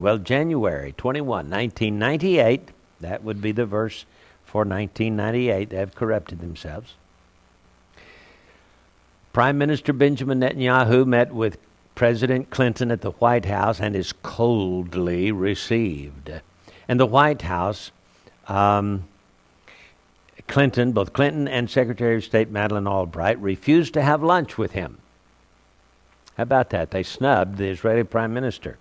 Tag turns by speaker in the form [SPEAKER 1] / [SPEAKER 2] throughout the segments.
[SPEAKER 1] Well, January 21, 1998, that would be the verse for 1998. They have corrupted themselves. Prime Minister Benjamin Netanyahu met with President Clinton at the White House and is coldly received. And the White House, both Clinton and Secretary of State Madeleine Albright refused to have lunch with him. How about that? They snubbed the Israeli Prime Minister.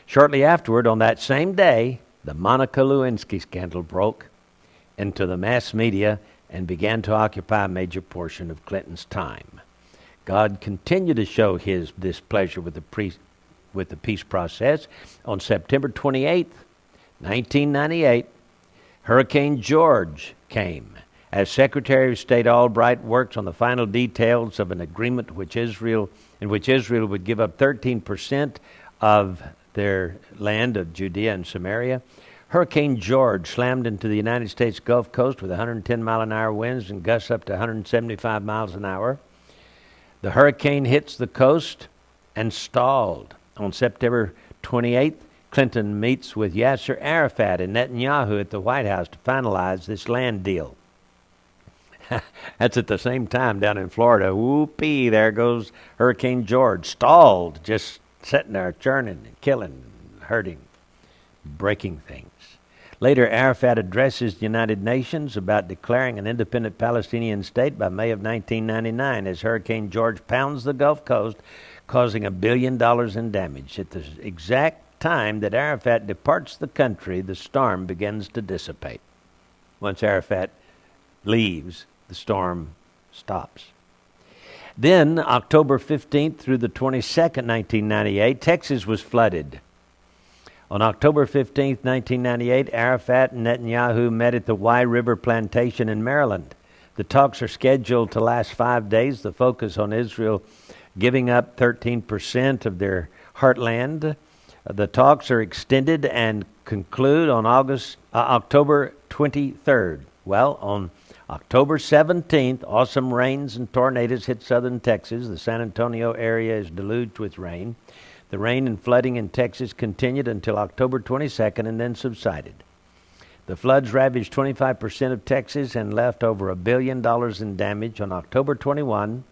[SPEAKER 1] Shortly afterward, on that same day, the Monica Lewinsky scandal broke into the mass media and began to occupy a major portion of Clinton's time. God continued to show his displeasure with the peace process. On September 28th, 1998, Hurricane George came. As Secretary of State Albright works on the final details of an agreement in which Israel would give up 13% of their land of Judea and Samaria, Hurricane George slammed into the United States Gulf Coast with 110-mile-an-hour winds and gusts up to 175 miles an hour. The hurricane hits the coast and stalled. On September 28th, Clinton meets with Yasser Arafat and Netanyahu at the White House to finalize this land deal. That's at the same time down in Florida. Whoopee, there goes Hurricane George. Stalled, just sitting there churning and killing, hurting, breaking things. Later, Arafat addresses the United Nations about declaring an independent Palestinian state by May of 1999 as Hurricane George pounds the Gulf Coast, causing $1 billion in damage. At the exact time that Arafat departs the country, the storm begins to dissipate. Once Arafat leaves, the storm stops. Then, October 15th through the 22nd, 1998, Texas was flooded. On October 15, 1998, Arafat and Netanyahu met at the Wye River Plantation in Maryland. The talks are scheduled to last 5 days. The focus on Israel giving up 13% of their heartland. The talks are extended and conclude on October 23rd. Well, on October 17th, awesome rains and tornadoes hit southern Texas. The San Antonio area is deluged with rain. The rain and flooding in Texas continued until October 22nd and then subsided. The floods ravaged 25% of Texas and left over $1 billion in damage. On October 21,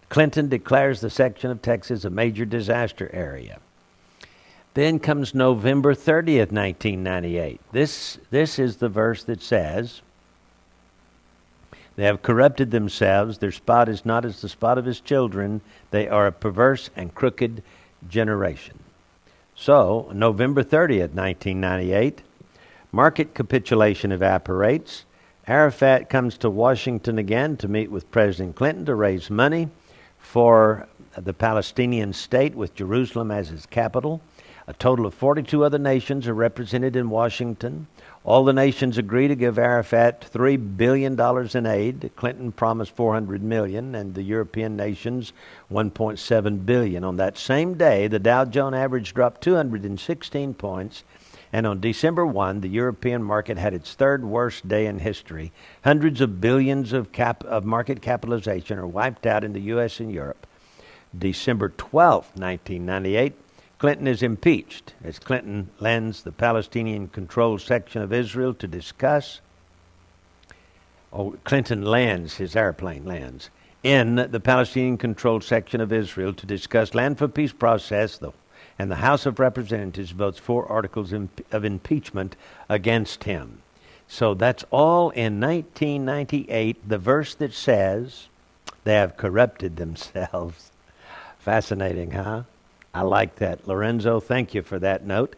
[SPEAKER 1] Clinton declares the section of Texas a major disaster area. Then comes November 30th, 1998. This is the verse that says, "They have corrupted themselves. Their spot is not as the spot of his children. They are a perverse and crooked generation." So, November 30th, 1998, market capitulation evaporates. Arafat comes to Washington again to meet with President Clinton to raise money for the Palestinian state with Jerusalem as its capital. A total of 42 other nations are represented in Washington. All the nations agree to give Arafat $3 billion in aid. Clinton promised $400 million, and the European nations $1.7 billion. On that same day, the Dow Jones average dropped 216 points, and on December 1, the European market had its third worst day in history. Hundreds of billions of market capitalization are wiped out in the U.S. and Europe. December 12, 1998, Clinton is impeached as Clinton lands the Palestinian-controlled section of Israel to discuss. His airplane lands in the Palestinian-controlled section of Israel to discuss land for peace process, and the House of Representatives votes 4 articles of impeachment against him. So that's all in 1998, the verse that says, "They have corrupted themselves." Fascinating, huh? I like that. Lorenzo, thank you for that note.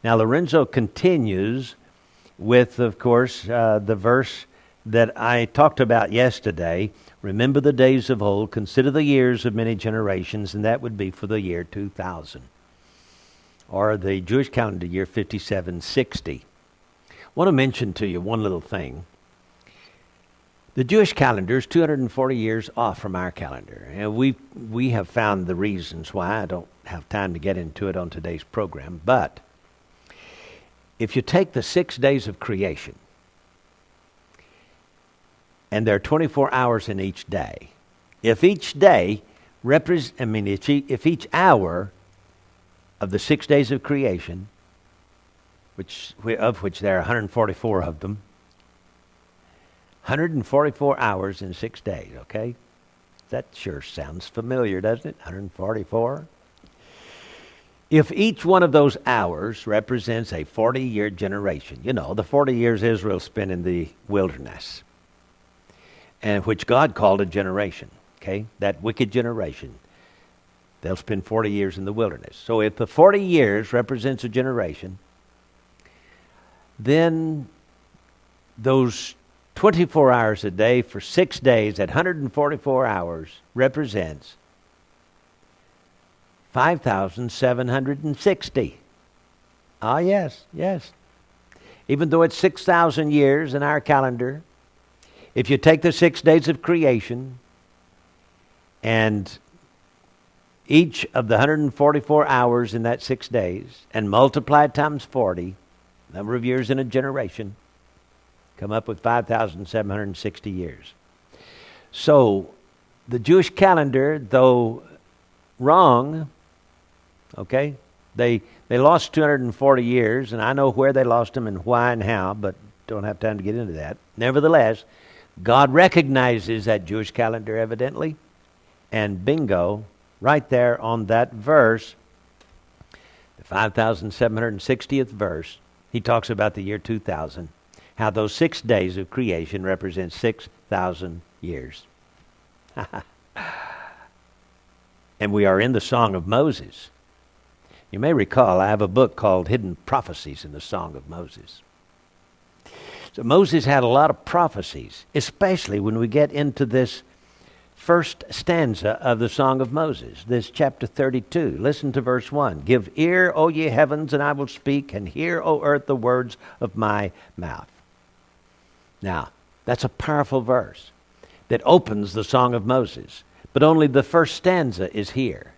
[SPEAKER 1] Now, Lorenzo continues with, of course, the verse that I talked about yesterday. Remember the days of old, consider the years of many generations, and that would be for the year 2000, or the Jewish calendar year 5760. I want to mention to you one little thing. The Jewish calendar is 240 years off from our calendar, and we have found the reasons why. I don't have time to get into it on today's program, but if you take the 6 days of creation, and there are 24 hours in each day, if each day if each hour of the 6 days of creation of which there are 144 of them. 144 hours in 6 days, okay? That sure sounds familiar, doesn't it? 144. If each one of those hours represents a 40-year generation, you know, the 40 years Israel spent in the wilderness, and which God called a generation, okay? That wicked generation, they'll spend 40 years in the wilderness. So if the 40 years represents a generation, then those 24 hours a day for 6 days at 144 hours represents 5,760. Ah, yes. Even though it's 6,000 years in our calendar, if you take the 6 days of creation and each of the 144 hours in that 6 days and multiply times 40, number of years in a generation, come up with 5,760 years. So the Jewish calendar, though wrong, okay, they lost 240 years, and I know where they lost them and why and how, but don't have time to get into that. Nevertheless, God recognizes that Jewish calendar evidently, and bingo, right there on that verse, the 5,760th verse, he talks about the year 2000. How those 6 days of creation represent 6,000 years. And we are in the Song of Moses. You may recall I have a book called Hidden Prophecies in the Song of Moses. So Moses had a lot of prophecies, especially when we get into this first stanza of the Song of Moses, this chapter 32. Listen to verse 1. Give ear, O ye heavens, and I will speak, and hear, O earth, the words of my mouth. Now, that's a powerful verse that opens the Song of Moses, but only the first stanza is here.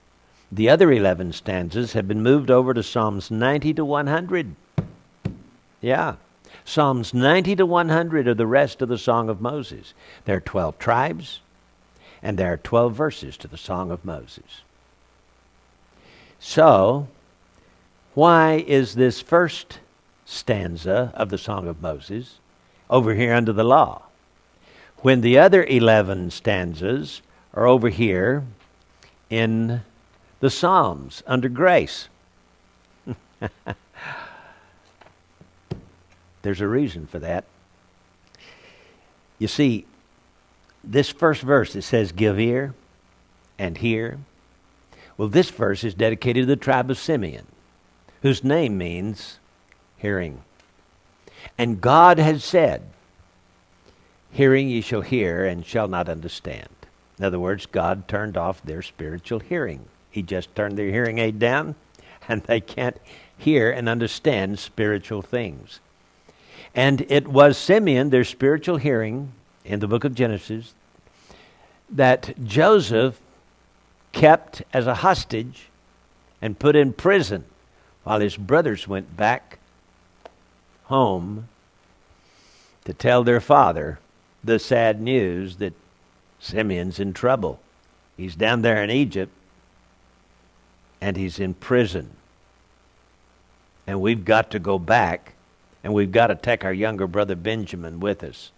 [SPEAKER 1] The other 11 stanzas have been moved over to Psalms 90 to 100. Yeah, Psalms 90 to 100 are the rest of the Song of Moses. There are 12 tribes, and there are 12 verses to the Song of Moses. So, why is this first stanza of the Song of Moses over here under the law, when the other 11 stanzas are over here in the Psalms under grace? There's a reason for that. You see, this first verse, it says, give ear and hear. Well, this verse is dedicated to the tribe of Simeon, whose name means hearing. And God has said, hearing ye shall hear and shall not understand. In other words, God turned off their spiritual hearing. He just turned their hearing aid down, and they can't hear and understand spiritual things. And it was Simeon, their spiritual hearing, in the book of Genesis, that Joseph kept as a hostage and put in prison while his brothers went back home to tell their father the sad news that Simeon's in trouble. He's down there in Egypt, and he's in prison. And we've got to go back, and we've got to take our younger brother Benjamin with us.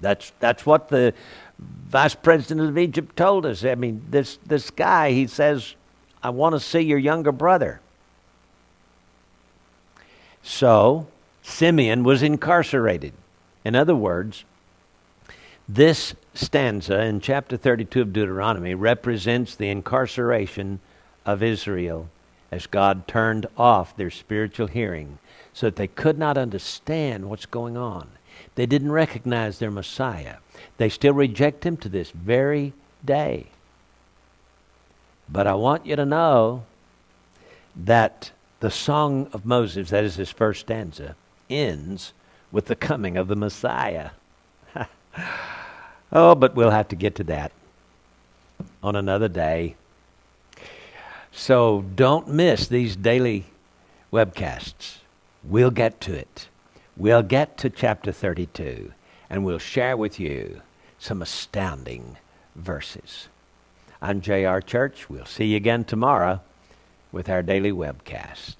[SPEAKER 1] That's what the vice president of Egypt told us. I mean, this guy, he says, I want to see your younger brother. So, Simeon was incarcerated. In other words, this stanza in chapter 32 of Deuteronomy represents the incarceration of Israel as God turned off their spiritual hearing so that they could not understand what's going on. They didn't recognize their Messiah. They still reject him to this very day. But I want you to know that the Song of Moses, that is his first stanza, ends with the coming of the Messiah. Oh, but we'll have to get to that on another day. So don't miss these daily webcasts. We'll get to it. We'll get to chapter 32, and we'll share with you some astounding verses. I'm J.R. Church. We'll see you again tomorrow with our daily webcast.